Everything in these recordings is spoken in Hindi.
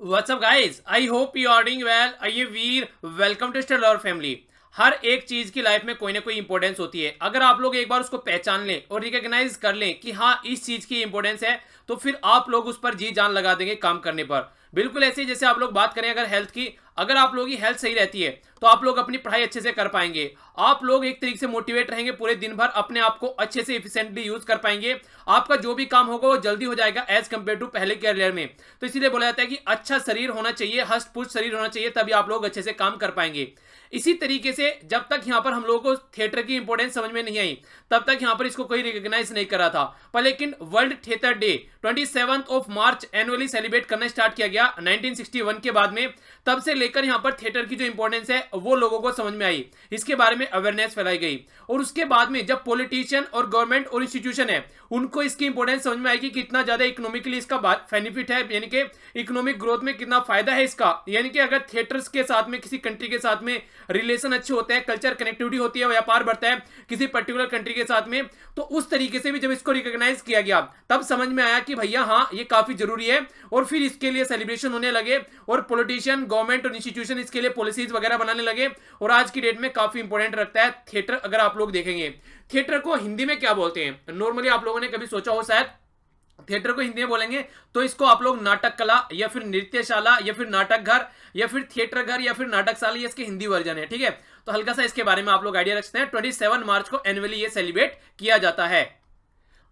WhatsApp guys, I hope you are doing well. आइए वीर, welcome to star lover family. हर एक चीज की लाइफ में कोई ना कोई इंपॉर्टेंस होती है। अगर आप लोग एक बार उसको पहचान लें और रिकॉग्नाइज कर लें कि हाँ इस चीज की इंपॉर्टेंस है, तो फिर आप लोग उस पर जी जान लगा देंगे काम करने पर। बिल्कुल ऐसे ही जैसे आप लोग बात करें अगर हेल्थ की, अगर आप लोगों की हेल्थ सही रहती है तो आप लोग अपनी पढ़ाई अच्छे से कर पाएंगे। आप लोग एक तरीके से मोटिवेट रहेंगे, पूरे दिन भर अपने आप को अच्छे से इफिशिएंटली यूज कर पाएंगे। आपका जो भी काम होगा वो जल्दी हो जाएगा एज कंपेयर टू पहले के करियर में। तो इसीलिए बोला जाता है कि अच्छा शरीर होना चाहिए, हष्ट पुष्ट शरीर होना चाहिए, तभी आप लोग अच्छे से काम कर पाएंगे। इसी तरीके से जब तक यहाँ पर हम लोगों को थिएटर की इंपॉर्टेंस समझ में नहीं आई, तब तक यहाँ पर इसको कोई रिकॉग्नाइज नहीं करा था। पर लेकिन वर्ल्ड थिएटर डे 27 मार्च एनुअली सेलिब्रेट करना स्टार्ट किया गया 1961 के बाद में। तब से लेकर यहाँ पर थिएटर की जो इंपॉर्टेंस है वो लोगों को समझ में आई, इसके बारे में अवेयरनेस फैलाई गई। और उसके बाद में जब पॉलिटिशियन और गवर्नमेंट और इंस्टीट्यूशन है उनको इसकी इंपॉर्टेंस समझ में आई कि कितना ज्यादा इकोनॉमिकली इसका बेनिफिट है, यानी कि इकोनॉमिक ग्रोथ में कितना फायदा है इसका। यानी कि अगर थिएटर्स के साथ में किसी कंट्री के साथ में रिलेशन अच्छे होते हैं, कल्चर कनेक्टिविटी होती है, व्यापार बढ़ता है किसी पर्टिकुलर कंट्री के साथ में, तो उस तरीके से भी जब इसको रिकॉग्नाइज किया गया तब समझ में आया कि भैया हाँ ये काफी जरूरी है। और फिर इसके लिए सेलिब्रेशन होने लगे और पॉलिटिशियन, गवर्नमेंट और इंस्टीट्यूशन इसके लिए पॉलिसीज वगैरह बनाने लगे। और आज की डेट में काफी इंपॉर्टेंट रखता है थिएटर। अगर आप लोग देखेंगे थिएटर को हिंदी में क्या बोलते हैं, नॉर्मली आप लोगों ने कभी सोचा हो शायद थिएटर को हिंदी में बोलेंगे तो इसको आप लोग नाटक कला या फिर नृत्यशाला या फिर नाटक घर या फिर थिएटर घर या फिर नाटकशाला, ये इसके हिंदी वर्जन है। ठीक है, तो हल्का सा इसके बारे में आप लोग आइडिया रखते हैं। 27 मार्च को एनुअली ये सेलिब्रेट किया जाता है।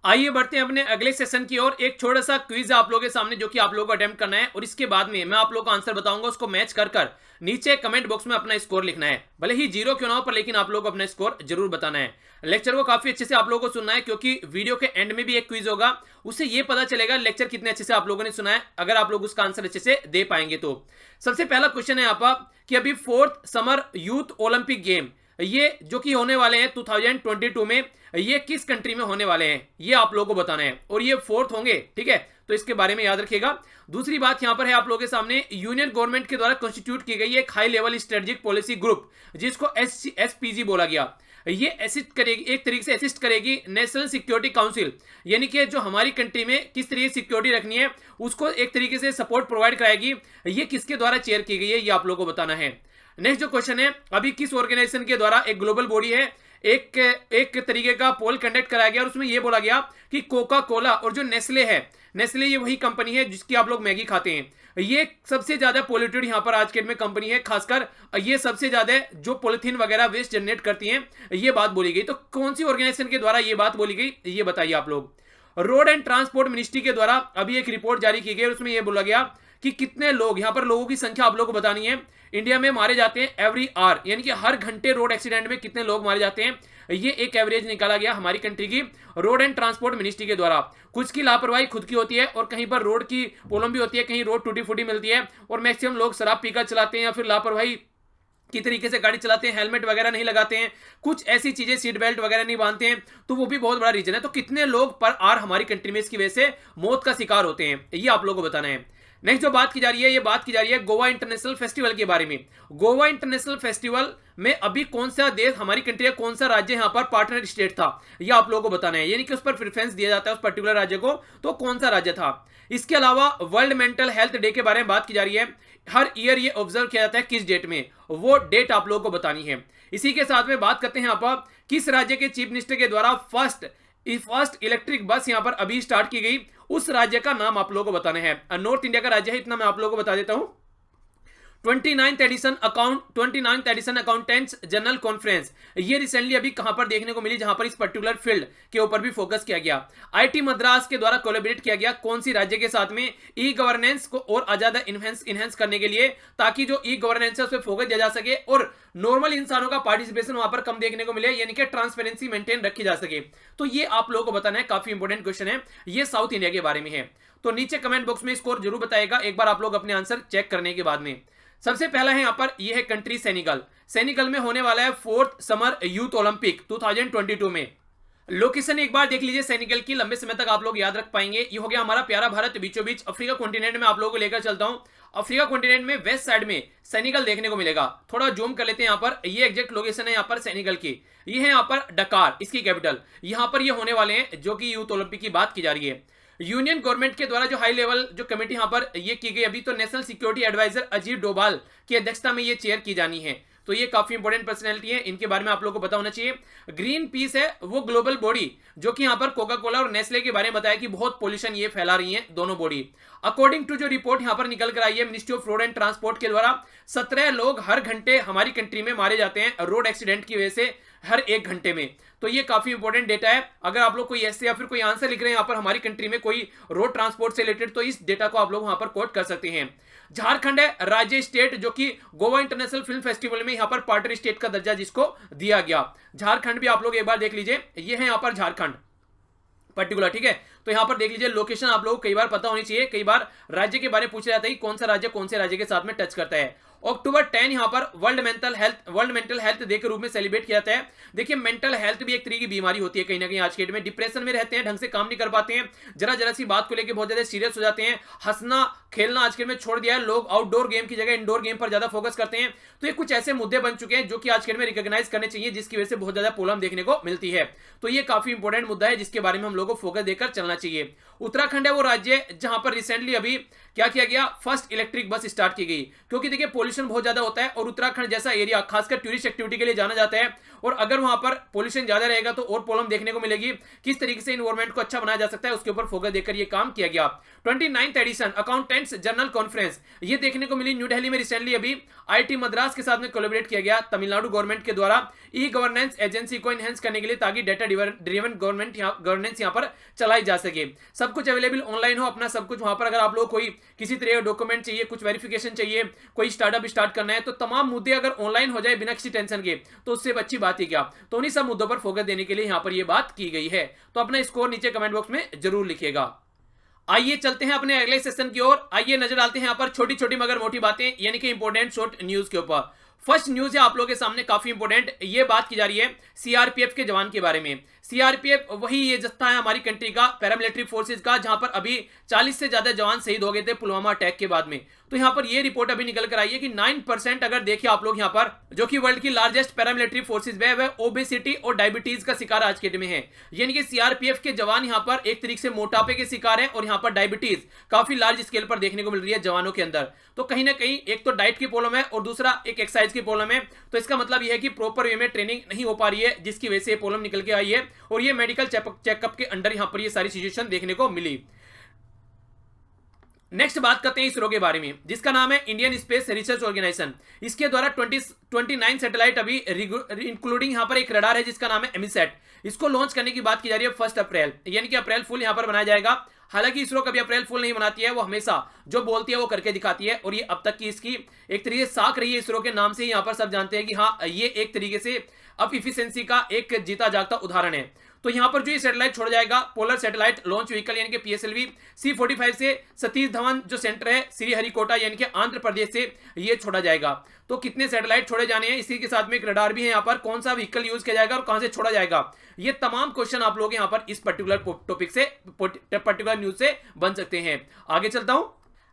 आइए बढ़ते हैं अपने अगले सेशन की ओर। एक छोटा सा क्विज है आप लोगों के सामने जो कि आप लोगों को अटेम्प्ट करना है, और इसके बाद में मैं आप लोगों को आंसर बताऊंगा, उसको मैच कर कर नीचे कमेंट बॉक्स में अपना स्कोर लिखना है। भले ही जीरो क्यों ना हो पर लेकिन आप लोगों को अपना स्कोर जरूर बताना है। लेक्चर को काफी अच्छे से आप लोगों को सुनना है, क्योंकि वीडियो के एंड में भी एक क्विज होगा, उससे ये पता चलेगा लेक्चर कितने अच्छे से आप लोगों ने सुना है, अगर आप लोग उसका आंसर अच्छे से दे पाएंगे तो। सबसे पहला क्वेश्चन है यहाँ पर कि अभी 4th summer youth Olympic game ये जो कि होने वाले हैं 2022 में, ये किस कंट्री में होने वाले हैं ये आप लोगों को बताना है, और ये 4th होंगे। ठीक है, तो इसके बारे में याद रखिएगा। दूसरी बात यहां पर है आप लोगों के सामने, यूनियन गवर्नमेंट के द्वारा कॉन्स्टिट्यूट की गई एक high level strategic policy group जिसको एसपीजी बोला गया, ये असिस्ट करेगी, एक तरीके से असिस्ट करेगी नेशनल सिक्योरिटी काउंसिल, यानी कि जो हमारी कंट्री में किस तरीके से सिक्योरिटी रखनी है उसको एक तरीके से सपोर्ट प्रोवाइड कराएगी। ये किसके द्वारा चेयर की गई है ये आप लोगों को बताना है। नेक्स्ट जो क्वेश्चन है, अभी किस ऑर्गेनाइजेशन के द्वारा, एक ग्लोबल बॉडी है, एक तरीके का पोल कंडक्ट कराया गया और उसमें यह बोला गया कि कोका कोला और जो नेस्ले है, नेस्ले ये वही कंपनी है जिसकी आप लोग मैगी खाते हैं, ये सबसे ज्यादा पॉल्यूटेड यहां पर आज के डेट में कंपनी है। खासकर ये सबसे ज्यादा जो पॉलिथीन वगैरह वेस्ट जनरेट करती हैं, ये बात बोली गई। तो कौन सी ऑर्गेनाइजेशन के द्वारा ये बात बोली गई ये बताइए आप लोग। रोड एंड ट्रांसपोर्ट मिनिस्ट्री के द्वारा अभी एक रिपोर्ट जारी की गई और उसमें यह बोला गया कि कितने लोग, यहां पर लोगों की संख्या आप लोगों को बतानी है, इंडिया में मारे जाते हैं एवरी आवर, यानी कि हर घंटे रोड एक्सीडेंट में कितने लोग मारे जाते हैं, ये एक एवरेज निकाला गया हमारी कंट्री की रोड एंड ट्रांसपोर्ट मिनिस्ट्री के द्वारा। कुछ की लापरवाही खुद की होती है और कहीं पर रोड की प्रॉब्लम भी होती है, कहीं रोड टूटी फूटी मिलती है और मैक्सिमम लोग शराब पीकर चलाते हैं या फिर लापरवाही की तरीके से गाड़ी चलाते हैं, हेलमेट वगैरह नहीं लगाते हैं, कुछ ऐसी चीजें, सीट बेल्ट वगैरह नहीं बांधते हैं, तो वो भी बहुत बड़ा रीजन है। तो कितने लोग पर आवर हमारी कंट्री में इसकी वजह से मौत का शिकार होते हैं ये आप लोगों को बताना है। नेक्स्ट जो बात की जा रही है, ये बात की जा रही है गोवा इंटरनेशनल फेस्टिवल के बारे में। गोवा इंटरनेशनल फेस्टिवल में अभी कौन सा देश, हमारी कंट्री का कौन सा राज्य यहाँ पर पार्टनर स्टेट था ये आप लोगों को बताना है, यानी कि उस पर प्रेफरेंस दिया जाता है उस पर्टिकुलर राज्य को, तो कौन सा राज्य था। इसके अलावा वर्ल्ड मेंटल हेल्थ डे के बारे में बात की जा रही है, हर ईयर ये ऑब्जर्व किया जाता है किस डेट में, वो डेट आप लोगों को बतानी है। इसी के साथ में बात करते हैं यहाँ पर किस राज्य के चीफ मिनिस्टर के द्वारा फर्स्ट इलेक्ट्रिक बस यहां पर अभी स्टार्ट की गई, उस राज्य का नाम आप लोगों को बताना है। नॉर्थ इंडिया का राज्य है, इतना मैं आप लोगों को बता देता हूं। 29th edition accountants general conference, ये रिसेंटली अभी कहां पर देखने को मिली, जहां पर इस पर्टिकुलर फील्ड के ऊपर भी फोकस किया गया। आईटी मद्रास के द्वारा कोलैबोरेट किया गया कौन सी राज्य के साथ में, ई गवर्नेंस को और ज्यादा इनहेंस करने के लिए, ताकि जो ई गवर्नेंस है उस पर फोकस दिया जा सके और नॉर्मल इंसानों का पार्टिसिपेशन वहां पर कम देखने को मिले, यानी कि ट्रांसपेरेंसी मेंटेन रखी जा सके। तो ये आप लोगों को बताना है, काफी इंपोर्टेंट क्वेश्चन है, ये साउथ इंडिया के बारे में है। तो नीचे कमेंट बॉक्स में स्कोर जरूर बताएगा एक बार आप लोग अपने आंसर चेक करने के बाद में। सबसे पहला है यहाँ पर, यह है कंट्री सेनेगल। सेनेगल में होने वाला है 4th समर यूथ ओलंपिक 2022 में। लोकेशन एक बार देख लीजिए सेनेगल की, लंबे समय तक आप लोग याद रख पाएंगे। ये हो गया हमारा प्यारा भारत बीचों बीच, अफ्रीका कॉन्टिनेंट में आप लोगों को लेकर चलता हूं। अफ्रीका कॉन्टिनेंट में वेस्ट साइड में सेनेगल देखने को मिलेगा, थोड़ा जूम कर लेते हैं यहाँ पर, ये एग्जैक्ट लोकेशन है यहाँ पर सेनेगल की, ये है यहाँ पर डकार इसकी कैपिटल, यहाँ पर ये होने वाले हैं जो कि यूथ ओलंपिक की बात की जा रही है। यूनियन गवर्नमेंट के द्वारा जो हाई लेवल जो कमेटी यहां पर ये की गई अभी, तो national security adviser Ajit Doval की अध्यक्षता में ये चेयर की जानी है। तो ये काफी इंपॉर्टेंट पर्सनैलिटी है, इनके बारे में आप लोगों को पता होना चाहिए। ग्रीन पीस है वो ग्लोबल बॉडी जो कि यहां पर कोका कोला और नेस्ले के बारे में बताया कि बहुत पोल्यूशन ये फैला रही है दोनों बॉडी। अकॉर्डिंग टू जो रिपोर्ट यहां पर निकल कर आई है ministry of road and transport के द्वारा, 17 लोग हर घंटे हमारी कंट्री में मारे जाते हैं रोड एक्सीडेंट की वजह से, हर 1 घंटे में। तो ये काफी इंपॉर्टेंट डेटा है। अगर आप लोग कोई ऐसे या फिर कोई आंसर लिख रहे हैं यहाँ पर हमारी कंट्री में कोई रोड ट्रांसपोर्ट से रिलेटेड, तो इस डेटा को आप लोग वहां पर कोट कर सकते हैं। झारखंड है राज्य स्टेट जो कि गोवा इंटरनेशनल फिल्म फेस्टिवल में यहां पर पार्टनर स्टेट का दर्जा जिसको दिया गया। झारखंड भी आप लोग एक बार देख लीजिए, ये है यहां पर झारखंड पर्टिकुलर, ठीक है। तो यहां पर देख लीजिए लोकेशन आप लोगों को कई बार पता होनी चाहिए, कई बार राज्य के बारे में पूछा जाता है कि कौन सा राज्य कौन से राज्य के साथ में टच करता है। अक्टूबर 10 यहां पर वर्ल्ड मेंटल हेल्थ डे के रूप में सेलिब्रेट किया जाता है। देखिए मेंटल हेल्थ भी एक तरीके की बीमारी होती है कहीं ना कहीं आज के डेट में, डिप्रेशन में रहते हैं, ढंग से काम नहीं कर पाते हैं, जरा जरा सी बात को लेकर बहुत ज्यादा सीरियस हो जाते हैं, हंसना खेलना आज के में छोड़ दिया है, लोग आउटडोर गेम की जगह इंडोर गेम पर ज्यादा फोकस करते हैं। तो ये कुछ ऐसे मुद्दे बन चुके हैं जो कि आज के डेट में रिकॉग्नाइज करने चाहिए, जिसकी वजह से बहुत ज्यादा प्रॉब्लम देखने को मिलती है। तो ये काफी इंपॉर्टेंट मुद्दा है जिसके बारे में हम लोगों को फोकस देकर चलना चाहिए। उत्तराखंड है वो राज्य जहां पर रिसेंटली अभी क्या किया गया, फर्स्ट इलेक्ट्रिक बस स्टार्ट की गई, क्योंकि देखिए पोल्यूशन बहुत ज्यादा होता है और उत्तराखंड जैसा एरिया खासकर टूरिस्ट एक्टिविटी के लिए जाना जाता है, और अगर वहां पर पोल्यूशन ज्यादा रहेगा तो और प्रॉब्लम देखने को मिलेगी। किस तरीके से एनवायरमेंट को अच्छा बनाया जा सकता है उसके ऊपर फोकस देकर ये काम किया गया। 29th edition accountants general conference ये देखने को मिली न्यू दिल्ली में रिसेंटली अभी, आईटी मद्रास के साथ में कोलैबोरेट किया गया तमिलनाडु गवर्नमेंट के द्वारा ई गवर्नेंस एजेंसी को एनहेंस करने के लिए, ताकि डेटा ड्रिवन गवर्नेंस यहां पर चलाई जा सके। सब कुछ अवेलेबल ऑनलाइन हो अपना सब कुछ वहां पर। अगर आप लोग कोई किसी तरह का डॉक्यूमेंट चाहिए, कुछ वेरिफिकेशन चाहिए, कोई स्टार्टअप स्टार्ट करना है, तो तमाम मुद्दे अगर ऑनलाइन हो जाए बिना किसी टेंशन के तो उससे अच्छी बात ही क्या। तो उन्हीं सब मुद्दों पर फोकस देने के लिए यहां पर यह बात की गई है। तो अपना स्कोर नीचे कमेंट बॉक्स में जरूर लिखिएगा। आइए चलते हैं अपने अगले सेशन की ओर। आइए नजर डालते हैं यहाँ पर छोटी छोटी मगर मोटी बातें यानी कि इंपॉर्टेंट शॉर्ट न्यूज के ऊपर। फर्स्ट न्यूज है आप लोगों के सामने काफी इंपॉर्टेंट, ये बात की जा रही है सीआरपीएफ के जवान के बारे में। सीआरपीएफ वही ये जत्था है हमारी कंट्री का पैरामिलिट्री फोर्सेज का, जहां पर अभी 40 से ज्यादा जवान शहीद हो गए थे पुलवामा अटैक के बाद में। तो यहां पर ये रिपोर्ट अभी निकल कर आई है कि 9% अगर देखिए आप लोग यहां पर, जो कि वर्ल्ड की लार्जेस्ट पैरामिलिट्री फोर्सेज है, वह ओबेसिटी और डायबिटीज का शिकार आज के डेट में है। यानी कि सीआरपीएफ के जवान यहां पर एक तरीके से मोटापे के शिकार है और यहां पर डायबिटीज काफी लार्ज स्केल पर देखने को मिल रही है जवानों के अंदर। तो कहीं ना कहीं एक तो डाइट की प्रॉब्लम है और दूसरा एक एक्सरसाइज की प्रॉब्लम है। तो इसका मतलब यह है कि प्रॉपर वे में ट्रेनिंग नहीं हो पा रही है, जिसकी वजह से प्रॉब्लम निकल के आई है और ये मेडिकल चेकअप के अंडर यहां पर ये सारी सिचुएशन देखने को मिली। नेक्स्ट बात करते हैं इसरो के बारे में, जिसका नाम है इंडियन स्पेस रिसर्च ऑर्गेनाइजेशन। इसके द्वारा 29 सैटेलाइट अभी इंक्लूडिंग यहां पर एक रडार है जिसका नाम है एमिसैट, इसको लॉन्च करने की बात की जा रही है 1 अप्रैल, यानी कि अप्रैल फुल यहां पर बनाया जाएगा। हालांकि इसरो कभी अप्रैल फुल नहीं बनाती है, वो हमेशा जो बोलती है वो करके दिखाती है, और ये अब तक की इसकी एक तरीके से साख रही है। इसरो के नाम से ही यहां पर सब जानते हैं कि हाँ ये एक तरीके से अब इफिशिएंसी का एक जीता जागता उदाहरण है। तो यहां पर जो ये सैटेलाइट छोड़ा जाएगा, पोलर सैटेलाइट लॉन्च व्हीकल यानी कि पीएसएलवी C-45 से सतीश धवन जो सेंटर है श्रीहरिकोटा यानी कि आंध्र प्रदेश से ये छोड़ा जाएगा। तो कितने सैटेलाइट छोड़े जाने हैं, इसी के साथ में एक रडार भी है यहाँ पर, कौन सा व्हीकल यूज किया जाएगा और कहां से छोड़ा जाएगा, ये तमाम क्वेश्चन आप लोग यहाँ पर इस पर्टिकुलर टॉपिक से पर्टिकुलर न्यूज से बन सकते हैं। आगे चलता हूं।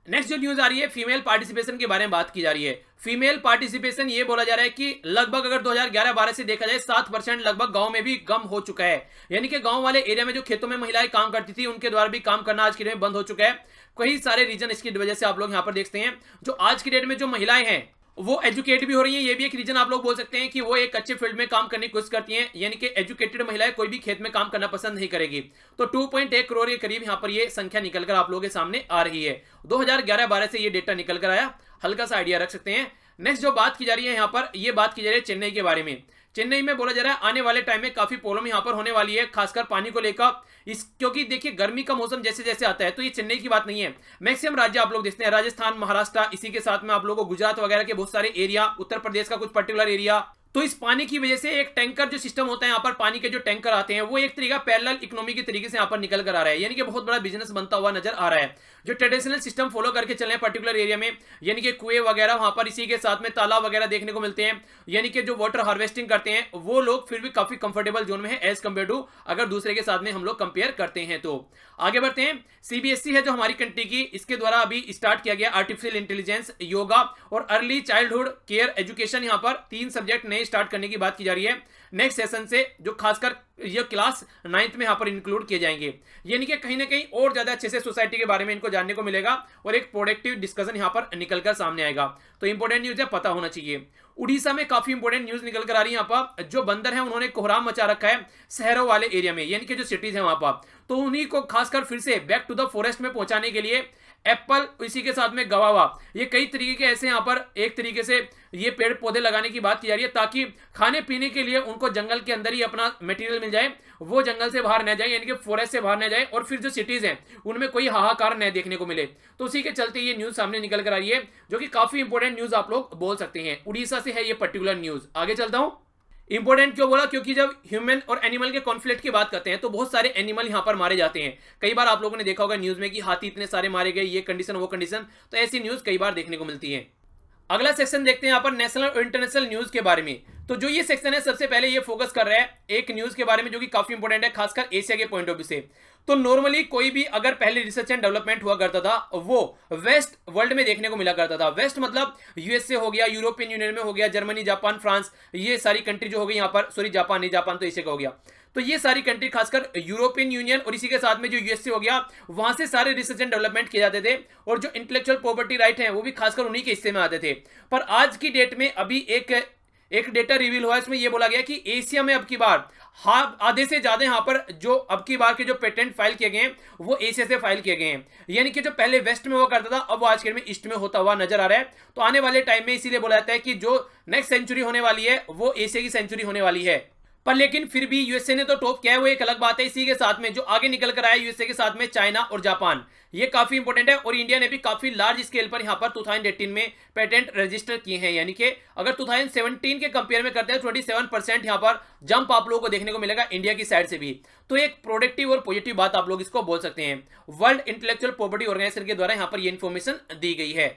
नेक्स्ट जो न्यूज आ रही है फीमेल पार्टिसिपेशन के बारे में बात की जा रही है। फीमेल पार्टिसिपेशन ये बोला जा रहा है कि लगभग अगर 2011-12 से देखा जाए 7% लगभग गांव में भी कम हो चुका है। यानी कि गांव वाले एरिया में जो खेतों में महिलाएं काम करती थी उनके द्वारा भी काम करना आज की डेट में बंद हो चुका है। कई सारे रीजन इसकी वजह से आप लोग यहाँ पर देखते हैं। जो आज की डेट में जो महिलाएं हैं वो एजुकेट भी हो रही है, ये भी एक रीजन आप लोग बोल सकते हैं कि वो एक अच्छे फील्ड में काम करने की कोशिश करती हैं। यानी कि एजुकेटेड महिलाएं कोई भी खेत में काम करना पसंद नहीं करेगी। तो 2.1 करोड़ के करीब यहाँ पर ये संख्या निकलकर आप लोगों के सामने आ रही है। 2011-12 से ये डेटा निकल कर आया, हल्का सा आइडिया रख सकते हैं। नेक्स्ट जो बात की जा रही है यहाँ पर, ये बात की जा रही है चेन्नई के बारे में। चेन्नई में बोला जा रहा है आने वाले टाइम में काफी प्रॉब्लम यहाँ पर होने वाली है, खासकर पानी को लेकर। क्योंकि देखिए गर्मी का मौसम जैसे जैसे आता है, तो ये चेन्नई की बात नहीं है, मैक्सिमम राज्य आप लोग देखते हैं, राजस्थान, महाराष्ट्र, इसी के साथ में आप लोगों को गुजरात वगैरह के बहुत सारे एरिया, उत्तर प्रदेश का कुछ पर्टिकुलर एरिया। तो इस पानी की वजह से एक टैंकर जो सिस्टम होता है यहाँ पर, पानी के जो टैंकर आते हैं वो एक तरीका पैरेलल इकोनॉमी के तरीके से यहाँ पर निकल कर आ रहा है। यानी कि बहुत बड़ा बिजनेस बनता हुआ नजर आ रहा है। जो ट्रेडिशनल सिस्टम फॉलो करके चल रहे हैं पर्टिकुलर एरिया में, यानी कि कुएं वगैरह वहां पर, इसी के साथ में तालाब वगैरह देखने को मिलते हैं, यानी कि जो वाटर हार्वेस्टिंग करते हैं वो लोग फिर भी काफी कंफर्टेबल जोन में है एज कम्पेयर टू अगर दूसरे के साथ में हम लोग कंपेयर करते हैं। तो आगे बढ़ते हैं। सीबीएसई है जो हमारी कंट्री की, इसके द्वारा अभी स्टार्ट किया गया आर्टिफिशियल इंटेलिजेंस, योगा और अर्ली चाइल्डहुड केयर एजुकेशन। यहाँ पर 3 सब्जेक्ट नए स्टार्ट करने की बात की जा रही है नेक्स्ट सेशन से, जो खासकर ये क्लास 9th में यहाँ पर इंक्लूड किए जाएंगे। यानी कि कहीं ना कहीं और ज्यादा अच्छे से सोसाइटी के बारे में इनको जानने को मिलेगा और एक प्रोडक्टिव डिस्कशन यहाँ पर निकलकर सामने आएगा। तो इंपॉर्टेंट न्यूज है, पता होना चाहिए। उड़ीसा में काफी इंपॉर्टेंट न्यूज निकल कर आ रही है। यहाँ पर जो बंदर है उन्होंने कोहराम मचा रखा है शहरों वाले एरिया में, यानी कि जो सिटीज है वहां पर, तो उन्हीं को खासकर फिर से बैक टू द फॉरेस्ट में पहुंचाने के लिए एप्पल, इसी के साथ में गवावा, ये कई तरीके के ऐसे यहाँ पर एक तरीके से ये पेड़ पौधे लगाने की बात की जा रही है ताकि खाने पीने के लिए उनको जंगल के अंदर ही अपना मटेरियल मिल जाए, वो जंगल से बाहर न जाए, यानी कि फॉरेस्ट से बाहर न जाए, और फिर जो सिटीज हैं उनमें कोई हाहाकार न देखने को मिले। तो उसी के चलते ये न्यूज सामने निकल कर आ रही है, जो कि काफी इंपॉर्टेंट न्यूज आप लोग बोल सकते हैं। उड़ीसा से है ये पर्टिकुलर न्यूज। आगे चलता हूं। इंपॉर्टेंट क्यों बोला? क्योंकि जब ह्यूमन और एनिमल के कॉन्फ्लिक्ट की बात करते हैं तो बहुत सारे एनिमल यहां पर मारे जाते हैं। कई बार आप लोगों ने देखा होगा न्यूज में कि हाथी इतने सारे मारे गए, ये कंडीशन वो कंडीशन, तो ऐसी न्यूज कई बार देखने को मिलती है। अगला सेक्शन देखते हैं यहाँ पर नेशनल और इंटरनेशनल न्यूज के बारे में। तो जो ये सेक्शन है सबसे पहले ये फोकस कर रहा है एक न्यूज के बारे में जो कि काफी इंपॉर्टेंट है, खासकर एशिया के पॉइंट ऑफ व्यू से। तो नॉर्मली कोई भी अगर पहले रिसर्च एंड डेवलपमेंट हुआ करता था वो वेस्ट वर्ल्ड में देखने को मिला करता था। वेस्ट मतलब यूएसए हो गया, यूरोपियन यूनियन में हो गया, जर्मनी, जापान, फ्रांस, ये सारी कंट्री जो हो गई यहाँ पर, सॉरी जापान नहीं, जापान तो एशिया का हो गया। तो ये सारी कंट्री खासकर यूरोपियन यूनियन और इसी के साथ में जो यूएसए हो गया, वहां से सारे रिसर्च एंड डेवलपमेंट किए जाते थे और जो इंटेलेक्चुअल प्रॉपर्टी राइट है वो भी खासकर उन्हीं के हिस्से में आते थे। पर आज की डेट में अभी एक डेटा रिवील हुआ, इसमें यह बोला गया कि एशिया में अब की बार आधे से ज्यादा यहां पर जो अब की बार के जो पेटेंट फाइल किए गए हैं वो एशिया से फाइल किए गए हैं। यानी कि जो पहले वेस्ट में हुआ करता था अब वो आज के में ईस्ट में होता हुआ नजर आ रहा है। तो आने वाले टाइम में इसीलिए बोला जाता है कि जो नेक्स्ट सेंचुरी होने वाली है वो एशिया की सेंचुरी होने वाली है। पर लेकिन फिर भी यूएसए ने तो टॉप किया है, वो एक अलग बात है। इसी के साथ में जो आगे निकल कर आया यूएसए के साथ में चाइना और जापान, ये काफी इंपॉर्टेंट है। और इंडिया ने भी काफी लार्ज स्केल पर यहां पर 2018 में पेटेंट रजिस्टर किए हैं। यानी कि अगर 2017 के कंपेयर में करते हैं 27% यहां पर जंप आप लोगों को देखने को मिलेगा इंडिया की साइड से भी। तो एक प्रोडक्टिव और पॉजिटिव बात आप लोग इसको बोल सकते हैं। वर्ल्ड इंटेलेक्चुअल प्रॉपर्टी ऑर्गेनाइजेशन के द्वारा यहां पर ये इंफॉर्मेशन दी गई है।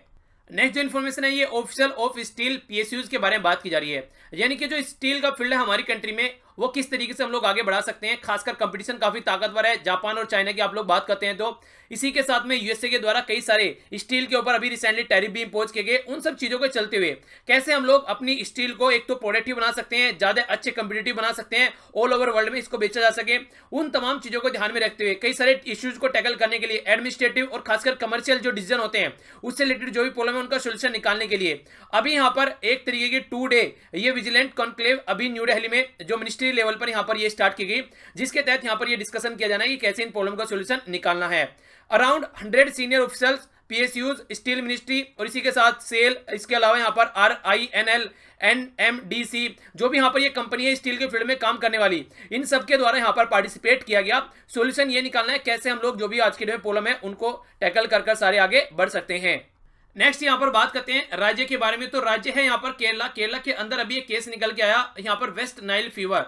नेक्स्ट जो इन्फॉर्मेशन है ये ऑफिशियल ऑफ स्टील पीएसयूज के बारे में बात की जा रही है। यानी कि जो स्टील का फील्ड है हमारी कंट्री में वो किस तरीके से हम लोग आगे बढ़ा सकते हैं। खासकर कंपटीशन काफी ताकतवर है, जापान और चाइना की आप लोग बात करते हैं तो इसी के साथ में यूएसए के द्वारा कई सारे स्टील के ऊपर अभी रिसेंटली टैरिफ भी इंपोज किए गए। उन सब चीजों के चलते हुए कैसे हम लोग अपनी स्टील को एक तो प्रोडक्टिव बना सकते हैं, ज्यादा अच्छे कंपिटिटिव बना सकते हैं, ऑल ओवर वर्ल्ड में इसको बेचा जा सके, उन तमाम चीजों को ध्यान में रखते हुए कई सारे इश्यूज को टैकल करने के लिए एडमिनिस्ट्रेटिव और खासकर कमर्शियल जो डिसीजन होते हैं उससे रिलेटेड जो भी प्रॉब्लम है उनका सोल्यूशन निकालने के लिए अभी यहाँ पर एक तरीके की 2 डे ये विजिलेंट कॉन्क्लेव अभी न्यू दिल्ली में जो मिनिस्ट्री लेवल पर यहाँ पर ये स्टार्ट की गई, जिसके तहत यहाँ पर ये डिस्कशन किया जाना है कि कैसे इन प्रॉब्लम का सोल्यूशन निकालना है। Around 100 senior officers, PSUs, steel ministry और इसी के साथ सेल, इसके अलावा यहाँ पर RINL, NMDC जो भी यहाँ पर ये कंपनी है स्टील के फील्ड में काम करने वाली, इन सब के द्वारा यहाँ पर पार्टिसिपेट किया गया। सोल्यूशन ये निकालना है कैसे हम लोग जो भी आज के डेट में प्रॉब्लम है उनको टैकल कर सारे आगे बढ़ सकते हैं। नेक्स्ट यहाँ पर बात करते हैं राज्य के बारे में। तो राज्य है यहाँ पर केरला। केरला के अंदर अभी एक केस निकल के आया यहाँ पर West Nile fever.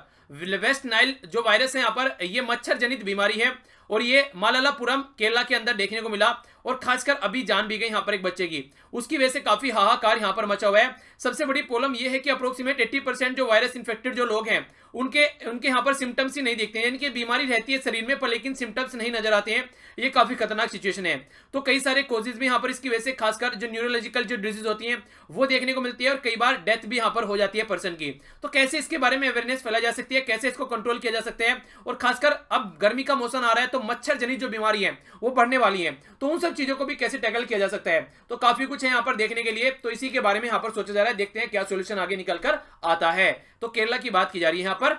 West Nile जो वायरस है यहाँ पर ये मच्छर जनित बीमारी है और ये मालालापुरम केरला के अंदर देखने को मिला और खासकर अभी जान भी गई यहाँ पर एक बच्चे की। उसकी वजह से काफी हाहाकार यहाँ पर मचा हुआ है। सबसे बड़ी प्रॉब्लम यह है कि अप्रोक्सीमेट 80% जो वायरस इन्फेक्टेड जो लोग हैं उनके यहाँ पर सिम्टम्स ही नहीं दिखते हैं, यानी कि बीमारी रहती है शरीर में पर लेकिन सिम्टम्स नहीं नजर आते हैं। ये काफी खतरनाक सिचुएशन है। तो कई सारे कॉजेज भी यहाँ पर इसकी वजह से खासकर जो न्यूरोलॉजिकल जो डिजीज होती हैं वो देखने को मिलती है और कई बार डेथ भी यहाँ पर हो जाती है पर्सन की। तो कैसे इसके बारे में अवेयरनेस फैलाई जा सकती है, कैसे इसको कंट्रोल किया जा सकता है। और खासकर अब गर्मी का मौसम आ रहा है तो मच्छर जनित जो बीमारी है वो बढ़ने वाली है, तो उन सब चीजों को भी कैसे टैकल किया जा सकता है। तो काफी कुछ है यहाँ पर देखने के लिए, तो इसी के बारे में यहाँ पर सोचा जा रहा है, देखते हैं क्या सोल्यूशन आगे निकल कर आता है। तो केरला की बात की जा रही है यहाँ पर।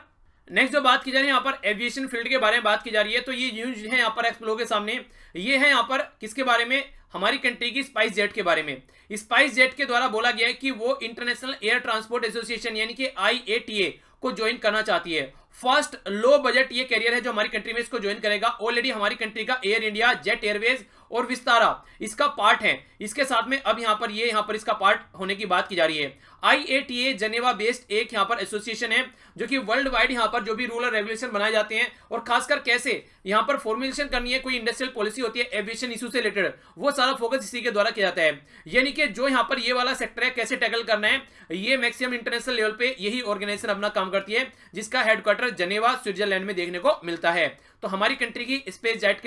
नेक्स्ट जो बात की जा रही है यहाँ पर एविएशन फील्ड के बारे में बात की जा रही है। तो ये न्यूज है यहाँ पर आप लोगों के सामने, ये है यहाँ पर किसके बारे में, हमारी कंट्री की स्पाइस जेट के बारे में। स्पाइस जेट के द्वारा बोला गया है कि वो इंटरनेशनल एयर ट्रांसपोर्ट एसोसिएशन यानी कि IATA को ज्वाइन करना चाहती है। फर्स्ट लो बजट ये कैरियर है जो हमारी कंट्री में इसको ज्वाइन करेगा। ऑलरेडी हमारी कंट्री का एयर इंडिया, जेट एयरवेज और विस्तारा इसका पार्ट है। इसके साथ में अब यहाँ पर इसका पार्ट होने की बात की जा रही है। IATA जनेवा बेस्ड एक यहाँ पर एसोसिएशन है जो कि वर्ल्ड वाइड यहाँ पर जो भी रूल और रेगुलेशन बनाए जाते हैं और खासकर कैसे यहाँ पर फॉर्मुलेशन करनी है, कोई इंडस्ट्रियल पॉलिसी होती है एविएशन इशू से रिलेटेड, वो सारा फोकस इसी के द्वारा किया जाता है। यानी कि जो यहाँ पर ये वाला सेक्टर है कैसे टैकल करना है, ये मैक्सिमम इंटरनेशनल लेवल पे यही ऑर्गेनाइजेशन अपना काम करती है, जिसका हेडक्वार्टर जनेवा स्विट्जरलैंड में देखने को मिलता है। तो हमारी कंट्री की स्पाइस जेट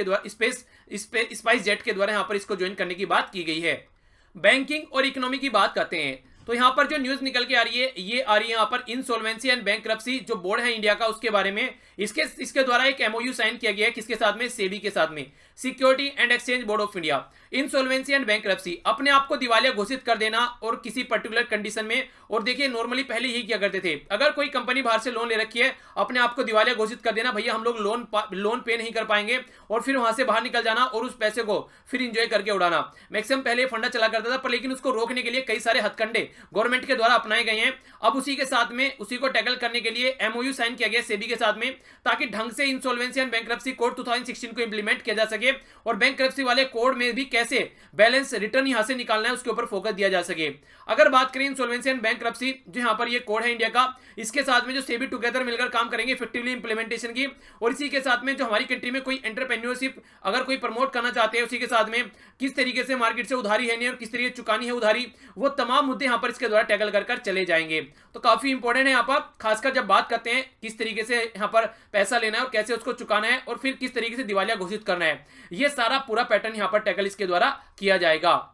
के द्वारा यहाँ पर इसको ज्वाइन करने की बात की गई है। बैंकिंग और इकोनॉमी की बात करते हैं। तो यहाँ पर जो न्यूज निकल के आ रही है ये आ रही है यहाँ पर इंसॉल्वेंसी एंड बैंकरप्सी जो बोर्ड है इंडिया का उसके बारे में। इसके द्वारा एक एमओयू साइन किया गया है, किसके साथ में, सेबी के साथ में, security and exchange board of India. Insolvency and bankruptcy अपने आप को दिवालिया घोषित कर देना और किसी पर्टिकुलर कंडीशन में। और देखिए नॉर्मली पहले यही किया करते थे, अगर कोई कंपनी बाहर से लोन ले रखी है अपने आप को दिवालिया घोषित कर देना, भैया हम लोग लोन पे नहीं कर पाएंगे, और फिर वहां से बाहर निकल जाना और उस पैसे को फिर इंजॉय करके उड़ाना। मैक्सिमम पहले फंडा चला करता था, पर लेकिन उसको रोकने के लिए कई सारे हथकंडे गवर्नमेंट के द्वारा अपनाए गए हैं। अब उसी के साथ में उसी को टैकल करने के लिए एमओयू साइन किया गया सेबी के साथ में, ताकि ढंग से इंसॉल्वेंसी एंड बैंकरप्सी कोड 2016 को इंप्लीमेंट किया जा सके और बैंकरप्सी वाले कोड में भी कैसे बैलेंस रिटर्न यहां से निकालना है उसके ऊपर फोकस दिया जा सके। अगर बात करें इंसॉल्वेंसी एंड बैंकरप्सी, जो यहां पर ये कोड है इंडिया का, इसके साथ में जो सेबी टुगेदर मिलकर काम करेंगे इफेक्टिवली इंप्लीमेंटेशन की, और इसी के साथ में जो हमारी कंट्री में कोई एंटरप्रेन्योरशिप अगर कोई प्रमोट करना चाहते हैं, उसी के साथ में किस तरीके से मार्केट से उधारी है नहीं और किस तरीके से चुकानी है उधारी, वो तमाम मुद्दे यहां पर इसके द्वारा टैकल कर चले जाएंगे। तो काफी इंपॉर्टेंट है यहाँ पर, खासकर जब बात करते हैं किस तरीके से यहाँ पर पैसा लेना है और कैसे उसको चुकाना है और फिर किस तरीके से दिवालिया घोषित करना है, ये सारा पूरा पैटर्न यहाँ पर टैकल इसके द्वारा किया जाएगा।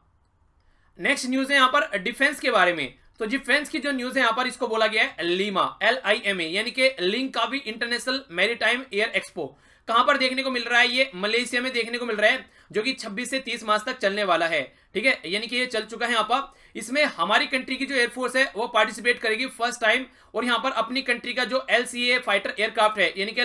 नेक्स्ट न्यूज है यहाँ पर डिफेंस के बारे में। तो डिफेंस की जो न्यूज है यहाँ पर इसको बोला गया है लीमा, LIMA, यानी कि लिंकावी इंटरनेशनल मैरीटाइम एयर एक्सपो। कहां पर देखने को मिल रहा है, ये मलेशिया में देखने को मिल रहा है, जो कि 26 से 30 मार्च तक चलने वाला है। ठीक है, यानी कि ये चल चुका है यहाँ पर। इसमें हमारी कंट्री की जो एयरफोर्स है वो पार्टिसिपेट करेगी फर्स्ट टाइम, और यहाँ पर अपनी कंट्री का जो LCA फाइटर एयरक्राफ्ट है, यानी कि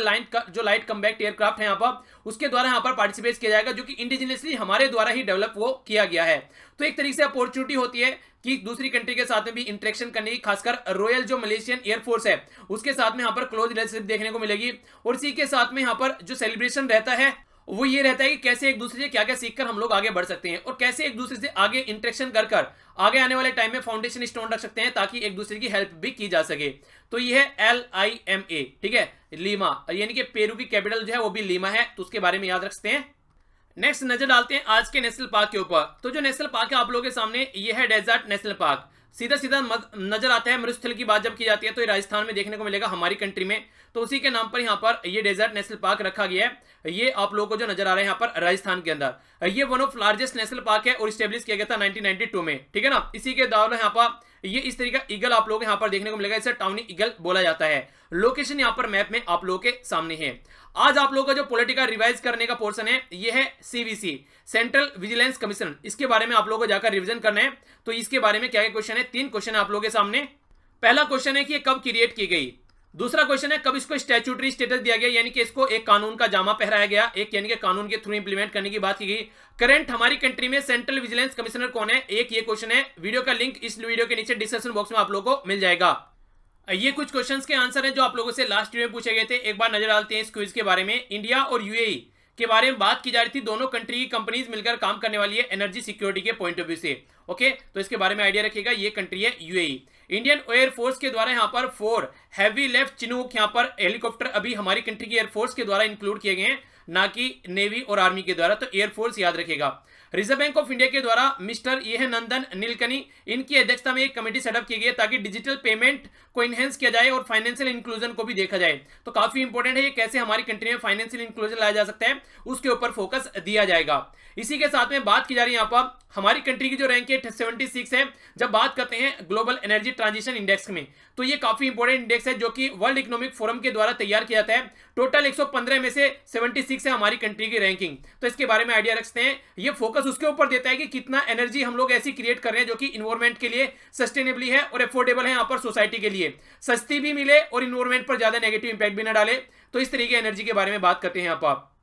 जो लाइट कम्बैट एयरक्राफ्ट है यहाँ पर, उसके द्वारा यहाँ पर पार्टिसिपेट किया जाएगा, जो कि इंडिजिनियसली हमारे द्वारा ही डेवलप वो किया गया है। तो एक तरीके से अपॉर्चुनिटी होती है कि दूसरी कंट्री के साथ में भी इंटरेक्शन करने की, खासकर रॉयल जो मलेशियन एयरफोर्स है उसके साथ में यहाँ पर क्लोज रिलेशनशिप देखने को मिलेगी। और इसी के साथ में यहाँ पर जो सेलिब्रेशन रहता है वो ये रहता है कि कैसे एक दूसरे से क्या क्या सीखकर हम लोग आगे बढ़ सकते हैं और कैसे एक दूसरे से आगे इंटरेक्शन कर आगे आने वाले टाइम में फाउंडेशन स्टोन रख सकते हैं, ताकि एक दूसरे की हेल्प भी की जा सके। तो ये है LIMA, ठीक है, लीमा, यानी कि पेरू की कैपिटल जो है वो भी लीमा है, तो उसके बारे में याद रखते हैं। नेक्स्ट नजर डालते हैं आज के नेशनल पार्क के ऊपर। तो जो नेशनल पार्क है आप लोगों के सामने, ये है डेजर्ट नेशनल पार्क। सीधा सीधा नजर आता है, मरुस्थल की बात जब की जाती है तो ये राजस्थान में देखने को मिलेगा, हमारी कंट्री में, तो उसी के नाम पर यहाँ पर ये डेजर्ट नेशनल पार्क रखा गया है। ये आप लोगों को जो नजर आ रहा है यहाँ पर राजस्थान के अंदर, ये one of largest national park है और स्टेब्लिश किया गया था 1992 में। ठीक है ना, इसी के दौरान यहाँ पर ये इस तरीके का ईगल आप लोग यहाँ पर देखने को मिलेगा, इसे टाउनी ईगल बोला जाता है। लोकेशन यहाँ पर मैप में आप लोगों के सामने है। आज आप लोगों का जो पॉलिटिकल रिवाइज करने का पोर्शन है ये है CVC, सेंट्रल विजिलेंस कमीशन। इसके बारे में आप लोगों को जाकर रिवीजन करना है। तो इसके बारे में क्या क्या क्वेश्चन है, 3 क्वेश्चन है आप लोगों के सामने। पहला क्वेश्चन है कि ये कब क्रिएट की गई। दूसरा क्वेश्चन है कब इसको स्टैट्यूटरी स्टेटस दिया गया, यानी कि इसको एक कानून का जामा पहराया गया, एक यानी कि कानून के थ्रू इंप्लीमेंट करने की बात की गई। करंट हमारी कंट्री में सेंट्रल विजिलेंस कमिश्नर कौन है, एक ये क्वेश्चन है। वीडियो का लिंक इस वीडियो के नीचे डिस्क्रिप्शन बॉक्स में आप लोगों को मिल जाएगा। ये कुछ क्वेश्चंस के आंसर हैं जो आप लोगों से लास्ट वीडियो में पूछे गए थे। एक बार नजर डालते हैं इस क्विज के बारे में। इंडिया और UAE के बारे में बात की जा रही थी, दोनों कंट्री की कंपनीज मिलकर काम करने वाली है एनर्जी सिक्योरिटी के पॉइंट ऑफ व्यू से। ओके, तो इसके बारे में आइडिया रखिएगा। ये कंट्री है UAE। इंडियन एयरफोर्स के द्वारा यहाँ पर 4 हैवी लेफ्ट चिनूक यहाँ पर हेलीकॉप्टर अभी हमारी कंट्री की एयरफोर्स के द्वारा इंक्लूड किए गए हैं, ना कि नेवी और आर्मी के द्वारा। तो एयरफोर्स याद रखेगा। रिजर्व बैंक ऑफ इंडिया के द्वारा मिस्टर ये है नंदन नीलकनी, इनकी अध्यक्षता में एक कमेटी सेटअप की गई है ताकि डिजिटल पेमेंट को इनहेंस किया जाए और फाइनेंशियल इंक्लूजन को भी देखा जाए। तो काफी इंपॉर्टेंट है ये, कैसे हमारी कंट्री में फाइनेंशियल इंक्लूजन लाया जा सकता है उसके ऊपर फोकस दिया जाएगा। इसी के साथ में बात की जा रही है यहाँ पर हमारी कंट्री की जो रैंक है 76 है जब बात करते हैं ग्लोबल एनर्जी ट्रांजिशन इंडेक्स में। तो ये काफी इंपॉर्टेंट इंडेक्स है जो कि वर्ल्ड इकोनॉमिक फोरम के द्वारा तैयार किया जाता है। टोटल 115 में से 76 है हमारी कंट्री की रैंकिंग। तो इसके बारे में आइडिया रखते हैं। ये फोकस उसके ऊपर देता है कि कितना एनर्जी हम लोग ऐसी क्रिएट कर रहे हैं जो कि इन्वायरमेंट के लिए सस्टेनेबली है और अफोर्डेबल है, यहाँ पर सोसाइटी के लिए सस्ती भी मिले और इन्वायरमेंट पर ज्यादा नेगेटिव इंपैक्ट भी ना डाले। तो इस तरीके एनर्जी के बारे में बात करते हैं यहाँ पर।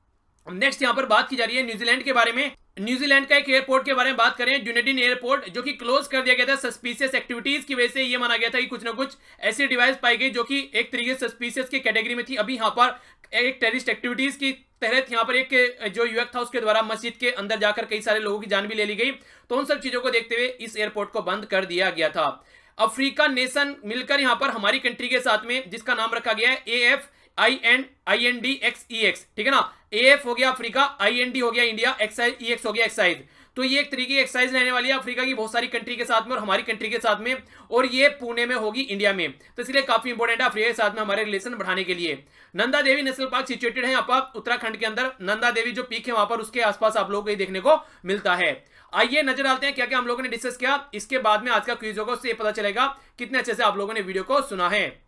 नेक्स्ट यहाँ पर बात की जा रही है न्यूजीलैंड के बारे में। न्यूजीलैंड का एक एयरपोर्ट के बारे में बात करें, ड्यूनेडिन एयरपोर्ट, जो कि क्लोज कर दिया गया था सस्पिशियस एक्टिविटीज की वजह से। ये माना गया था कि कुछ ना कुछ ऐसी डिवाइस पाई गई जो कि एक तरीके से सस्पिशियस की कैटेगरी में थी। अभी यहाँ पर एक टेररिस्ट एक्टिविटीज की तहत यहाँ पर एक जो युवक था उसके द्वारा मस्जिद के अंदर जाकर कई सारे लोगों की जान भी ले ली गई। तो उन सब चीजों को देखते हुए इस एयरपोर्ट को बंद कर दिया गया था। अफ्रीका नेशन मिलकर यहाँ पर हमारी कंट्री के साथ में, जिसका नाम रखा गया है AFINDXEX, ठीक है ना। AF हो गया अफ्रीका, IND हो गया इंडिया, EX हो गया एक्साइज। तो ये एक तरीके की एक्साइज रहने वाली है अफ्रीका की बहुत सारी कंट्री के साथ में और हमारी कंट्री के साथ में, और ये पुणे में होगी इंडिया में। तो इसलिए काफी इंपॉर्टेंट है अफ्रीका के साथ में हमारे रिलेशन बढ़ाने के लिए। Nanda Devi national park situated है यहाँ पर उत्तराखंड के अंदर। नंदा देवी जो पीक है वहां पर उसके आसपास आप लोगों को देखने को मिलता है। आइए नजर डालते हैं क्या क्या हम लोगों ने डिस्कस किया, इसके बाद में आज का क्विज होगा, उससे पता चलेगा कितने अच्छे से आप लोगों ने वीडियो को सुना है।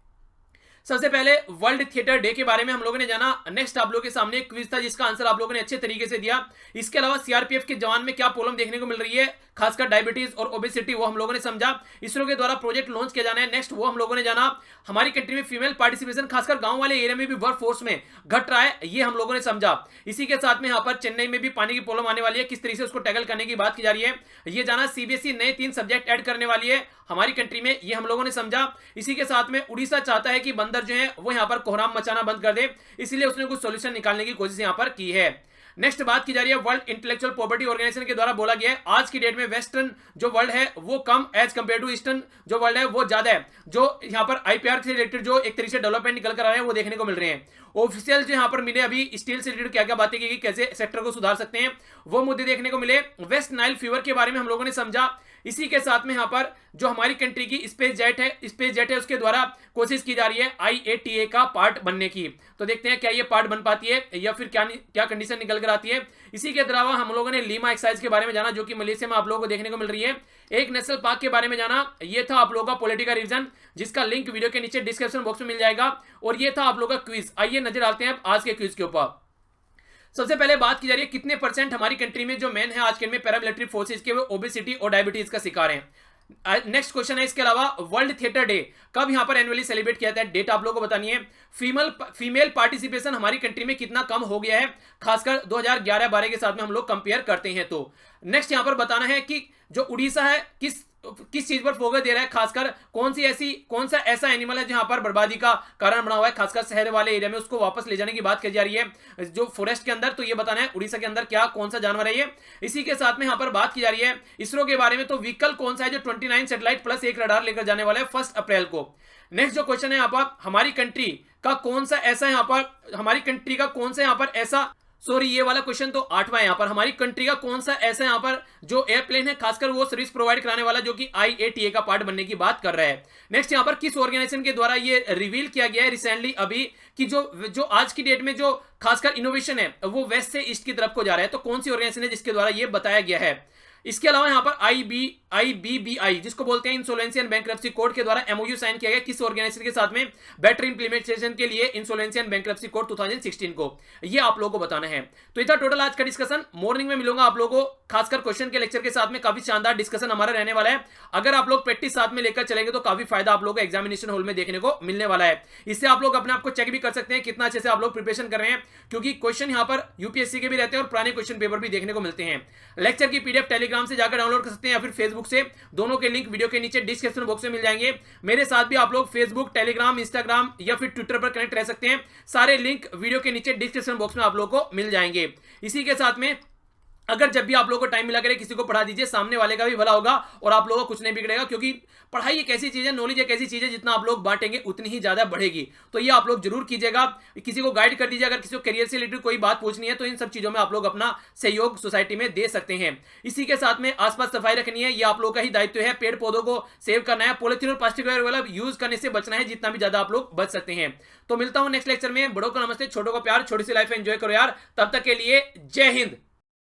सबसे पहले वर्ल्ड थिएटर डे के बारे में हम लोगों ने जाना। नेक्स्ट आप लोगों के सामने एक क्विज था जिसका आंसर आप लोगों ने अच्छे तरीके से दिया। इसके अलावा सीआरपीएफ के जवान में क्या प्रॉब्लम देखने को मिल रही है, खासकर डायबिटीज और ओबेसिटी, वो हम लोगों ने समझा। इसरो के द्वारा प्रोजेक्ट लॉन्च किया जाना है, नेक्स्ट वो हम लोगों ने जाना। हमारी कंट्री में फीमेल पार्टिसिपेशन खासकर गांव वाले एरिया में भी वर्क फोर्स में घट रहा है, ये हम लोगों ने समझा। इसी के साथ में यहाँ पर चेन्नई में भी पानी की प्रॉब्लम आने वाली है, किस तरीके से उसको टैकल करने की बात की जा रही है, ये जाना। सीबीएसई नए 3 सब्जेक्ट ऐड करने वाली है हमारी कंट्री में, ये हम लोगों ने समझा। इसी के साथ में उड़ीसा चाहता है कि बंदर जो है वो यहाँ पर कोहराम मचाना बंद कर दे, इसलिए उसने कुछ सॉल्यूशन निकालने की कोशिश यहाँ पर की है। नेक्स्ट बात की जा रही है वर्ल्ड इंटेलेक्चुअल प्रॉपर्टी ऑर्गेनाइजेशन के द्वारा बोला गया है आज की डेट में वेस्टर्न जो वर्ल्ड है वो कम एज कंपेयर टू ईस्टर्न जो वर्ल्ड है वो ज्यादा है। जो यहाँ पर आईपीआर से रिलेटेड जो एक तरीके से डेवलपमेंट निकल कर आ रहे हैं वो देखने को मिल रहे हैं। ऑफिशियल जो यहाँ पर मिले अभी स्टील से रिलेटेड क्या क्या बातें की गई, कैसे सेक्टर को सुधार सकते हैं, वो मुद्दे देखने को मिले। वेस्ट नाइल फीवर के बारे में हम लोगों ने समझा। इसी के साथ में यहाँ पर जो हमारी कंट्री की स्पेस जेट है उसके द्वारा कोशिश की जा रही है IATA का पार्ट बनने की, तो देखते हैं क्या ये पार्ट बन पाती है या फिर क्या कंडीशन निकल कर आती है। इसी के अलावा हम लोगों ने लीमा एक्सरसाइज के बारे में जाना जो कि मलेशिया में आप लोगों को देखने को मिल रही है। एक नेशनल पार्क के बारे में जाना, ये था आप लोगों का पॉलिटिकल रिवीजन जिसका लिंक वीडियो के नीचे डिस्क्रिप्शन बॉक्स में मिल जाएगा, और ये था आप लोगों का क्विज। आइए नजर डालते हैं आज के क्विज के ऊपर। सबसे पहले बात की जा रही है कितने परसेंट हमारी कंट्री में जो मैन है आज के में पैरामिलिट्री फोर्सेज के वो ओबेसिटी और डायबिटीज का शिकार हैं। नेक्स्ट क्वेश्चन है इसके अलावा वर्ल्ड थिएटर डे कब यहां पर एनुअली सेलिब्रेट किया जाता है, डेट आप लोगों को बतानी है। फीमेल पार्टिसिपेशन हमारी कंट्री में कितना कम हो गया है खासकर 2011-12 के साथ में हम लोग कंपेयर करते हैं। तो नेक्स्ट यहां पर बताना है कि जो उड़ीसा है किस चीज पर फोकस दे रहा है, खासकर कौन सा ऐसा एनिमल है जहां पर बर्बादी का कारण बना हुआ है, खासकर शहर वाले एरिया में उसको वापस ले जाने की बात की जा रही है जो फॉरेस्ट के अंदर। तो ये बताना है उड़ीसा के अंदर कौन सा जानवर है ये। इसी के साथ में यहां पर बात की जा रही है इसरो के बारे में, तो व्हीकल कौन सा है जो 29 सैटेलाइट प्लस 1 रडार लेकर जाने वाला है 1 अप्रैल को। नेक्स्ट जो क्वेश्चन है यहाँ पर हमारी कंट्री का कौन सा ऐसा ये वाला क्वेश्चन तो 8वां है यहाँ पर, हमारी कंट्री का कौन सा ऐसा यहाँ पर जो एयरप्लेन है खासकर वो सर्विस प्रोवाइड कराने वाला जो कि IATA का पार्ट बनने की बात कर रहा है। नेक्स्ट यहाँ पर किस ऑर्गेनाइजेशन के द्वारा ये रिवील किया गया है रिसेंटली अभी कि जो आज की डेट में जो खासकर इनोवेशन है वो वेस्ट से ईस्ट की तरफ को जा रहा है, तो कौन सी ऑर्गेनाइजेशन है जिसके द्वारा ये बताया गया है। इसके अलावा यहाँ पर IBBI जिसको बोलते हैं इंसोलेंसी एंड बैंक्रप्सी कोड के द्वारा MOU साइन किया गया किस ऑर्गेनाइजेशन के साथ में, बेटर इंप्लीमेंटेशन के लिए इंसोलेंसी एंड बैंक्रप्सी कोड 2016 को, ये आप लोगों को बताना है। तो इतना टोटल आज का डिस्कशन। मॉर्निंग में मिलूंगा आप लोगों को खासकर क्वेश्चन के लेक्चर के साथ में, काफी शानदार डिस्कशन हमारा रहने वाला है। अगर आप लोग प्रैक्टिस साथ में लेकर चलेंगे तो काफी फायदा आप लोगों को एग्जामिनेशन हॉल में देखने को मिलने वाला है। इससे आप लोग अपने आप को चेक भी कर सकते हैं कितना अच्छे से आप लोग प्रिपरेशन कर रहे हैं, क्योंकि क्वेश्चन यहाँ पर यूपीएससी के भी रहते हैं और पुराने क्वेश्चन पेपर भी देखने को मिलते हैं। लेक्चर की PDF टेलीग्राम से जाकर डाउनलोड कर सकते हैं या फिर फेसबुक से, दोनों के लिंक वीडियो के नीचे डिस्क्रिप्शन बॉक्स में मिल जाएंगे। मेरे साथ भी आप लोग फेसबुक, टेलीग्राम, इंस्टाग्राम या फिर ट्विटर पर कनेक्ट रह सकते हैं, सारे लिंक वीडियो के नीचे डिस्क्रिप्शन बॉक्स में आप लोगों को मिल जाएंगे। इसी के साथ में अगर जब भी आप लोगों को टाइम मिला करे किसी को पढ़ा दीजिए, सामने वाले का भी भला होगा और आप लोगों को कुछ नहीं बिगड़ेगा, क्योंकि पढ़ाई एक ऐसी चीज है, नॉलेज एक ऐसी चीज है जितना आप लोग बांटेंगे उतनी ही ज्यादा बढ़ेगी। तो ये आप लोग जरूर कीजिएगा, किसी को गाइड कर दीजिए। अगर किसी को करियर से रिलेटेड कोई बात पूछनी है तो इन सब चीजों में आप लोग अपना सहयोग सोसाइटी में दे सकते हैं। इसी के साथ में आसपास सफाई रखनी है, ये आप लोग का ही दायित्व है। पेड़ पौधों को सेव करना है, पॉलिथीन और प्लास्टिक वाला यूज करने से बचना है जितना भी ज्यादा आप लोग बच सकते हैं। तो मिलता हूं नेक्स्ट लेक्चर में। बड़ों को नमस्ते, छोटों को प्यार, छोटी सी लाइफ एंजॉय करो यार। तब तक के लिए जय हिंद।